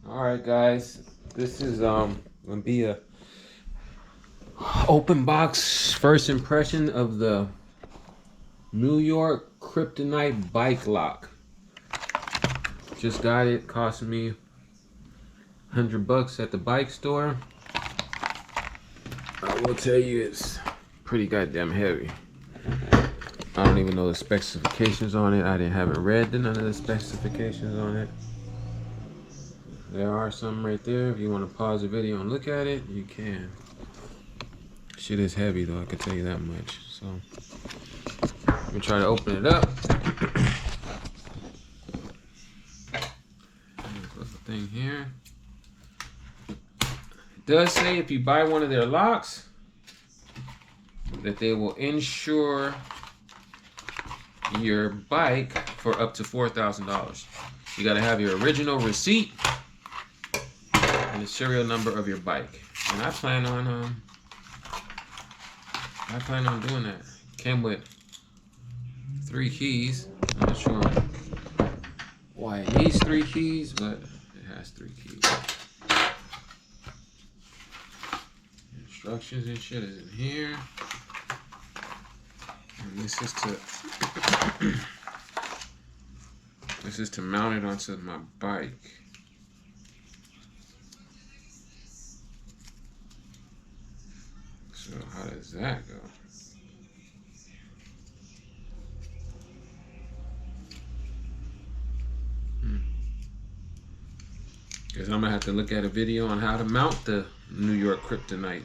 Alright guys, this is gonna be a open box first impression of the New York Kryptonite bike lock. Just got it, cost me $100 at the bike store. I will tell you it's pretty goddamn heavy. I don't even know the specifications on it. I didn't have it read none of the specifications on it. There are some right there. If you want to pause the video and look at it, you can. Shit is heavy though, I can tell you that much. So I'm gonna try to open it up. Put the thing here. It does say if you buy one of their locks that they will insure your bike for up to $4,000. You gotta have your original receipt and the serial number of your bike. And I plan on doing that. Came with 3 keys. I'm not sure why it needs 3 keys, but it has 3 keys. Instructions and shit is in here. And this is to mount it onto my bike. So how does that go? Guess I'm gonna have to look at a video on how to mount the New York Kryptonite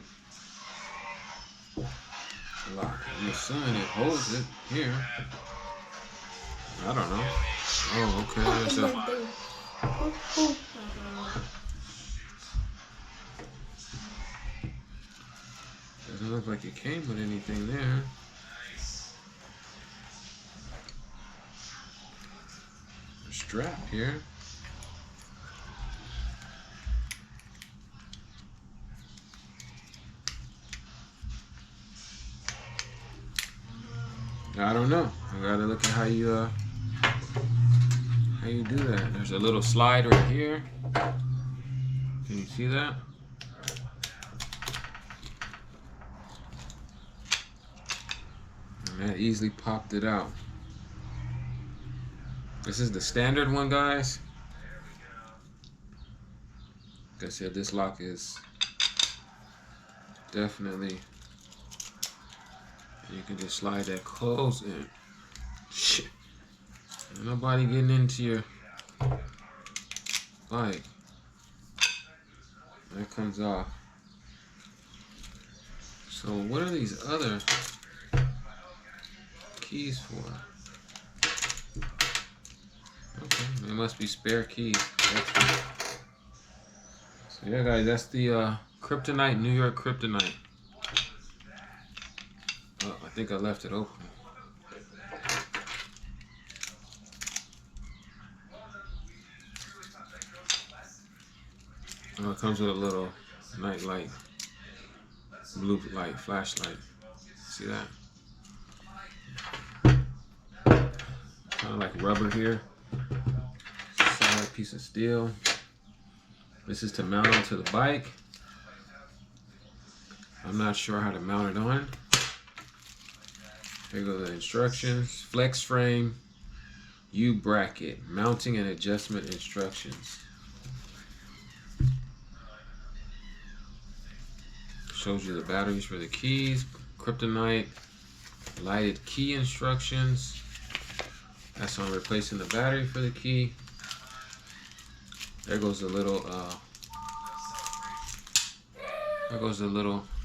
lock. I'm assuming it holds it here. I don't know. Oh, okay. Doesn't look like it came with anything there. A strap here. I don't know. I gotta look at how you do that. There's a little slide right here. Can you see that? And that easily popped it out. This is the standard one, guys. Like I said, this lock is definitely, you can just slide that close in. Shit. Ain't nobody getting into your bike. That comes off. So what are these other keys for? Okay, they must be spare keys. So yeah guys, that's the Kryptonite, New York Kryptonite. Oh, I think I left it open. Oh, it comes with a little night light, blue light, flashlight. See that? Kind of like rubber here. Solid piece of steel. This is to mount onto the bike. I'm not sure how to mount it on. Here go the instructions. Flex frame, U-bracket, mounting and adjustment instructions. Shows you the batteries for the keys, Kryptonite, lighted key instructions. That's on replacing the battery for the key. There goes the little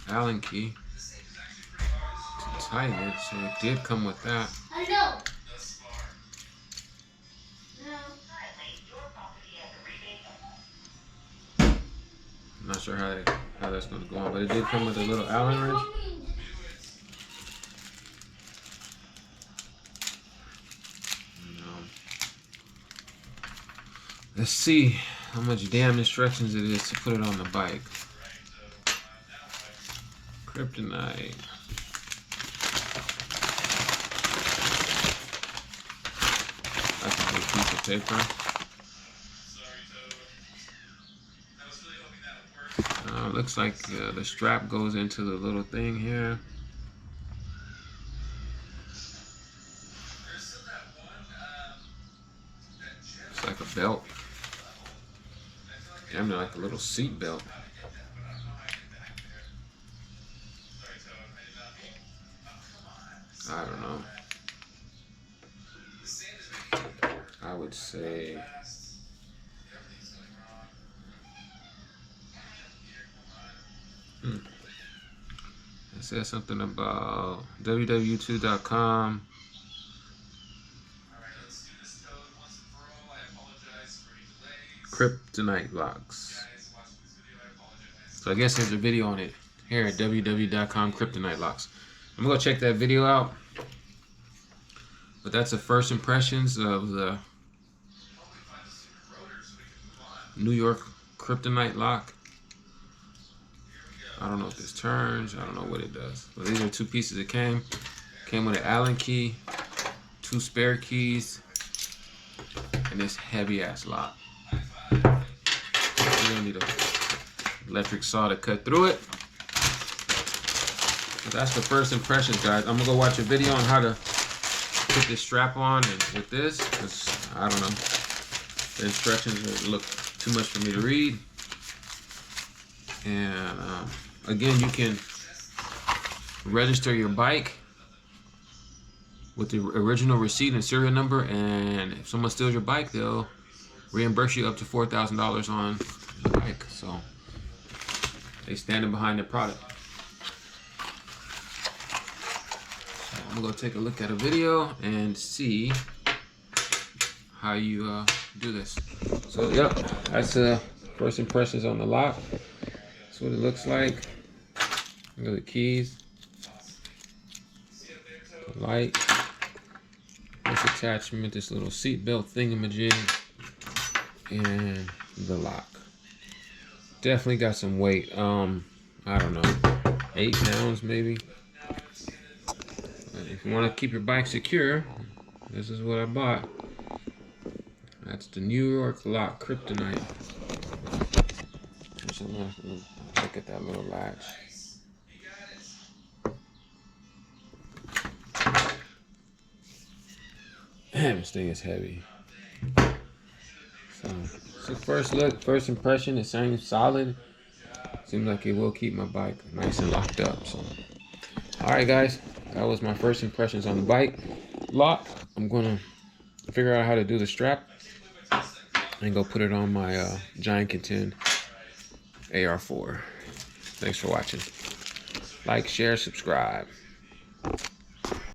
Allen key to tighten it. So it did come with that. I know. I'm not sure how that's going to go on, but it did come with a little Allen wrench. Let's see how much damn instructions it is to put it on the bike. Kryptonite. That's a big piece of paper. looks like the strap goes into the little thing here. It's like a belt. Damn near like a little seat belt. I don't know. I would say it says something about www2.com. Kryptonite locks. So I guess there's a video on it here at www.com. Kryptonite locks. I'm gonna go check that video out. But that's the first impressions of the New York Kryptonite lock. I don't know if this turns. I don't know what it does. But these are two pieces it came. Came with an Allen key, 2 spare keys, and this heavy ass lock. You're gonna need an electric saw to cut through it. But that's the first impressions, guys. I'm gonna go watch a video on how to put this strap on and with this, because I don't know. The instructions look too much for me to read. And again, you can register your bike with the original receipt and serial number, and if someone steals your bike, they'll reimburse you up to $4,000 on the bike. So they standing behind the product. So I'm gonna go take a look at a video and see how you do this. So yep, that's first impressions on the lock. That's what it looks like. Look at the keys, the light, this attachment, this little seat belt thingamajig, and the lock. Definitely got some weight. I don't know, 8 pounds maybe. But if you want to keep your bike secure, this is what I bought. That's the New York lock Kryptonite. Look at that little latch. Damn, this thing is heavy. So first look, first impression, it seems solid. Seems like it will keep my bike nice and locked up. So, all right, guys, that was my first impressions on the bike lock. I'm gonna figure out how to do the strap and go put it on my Gaint Contend AR4. Thanks for watching. Like, share, subscribe.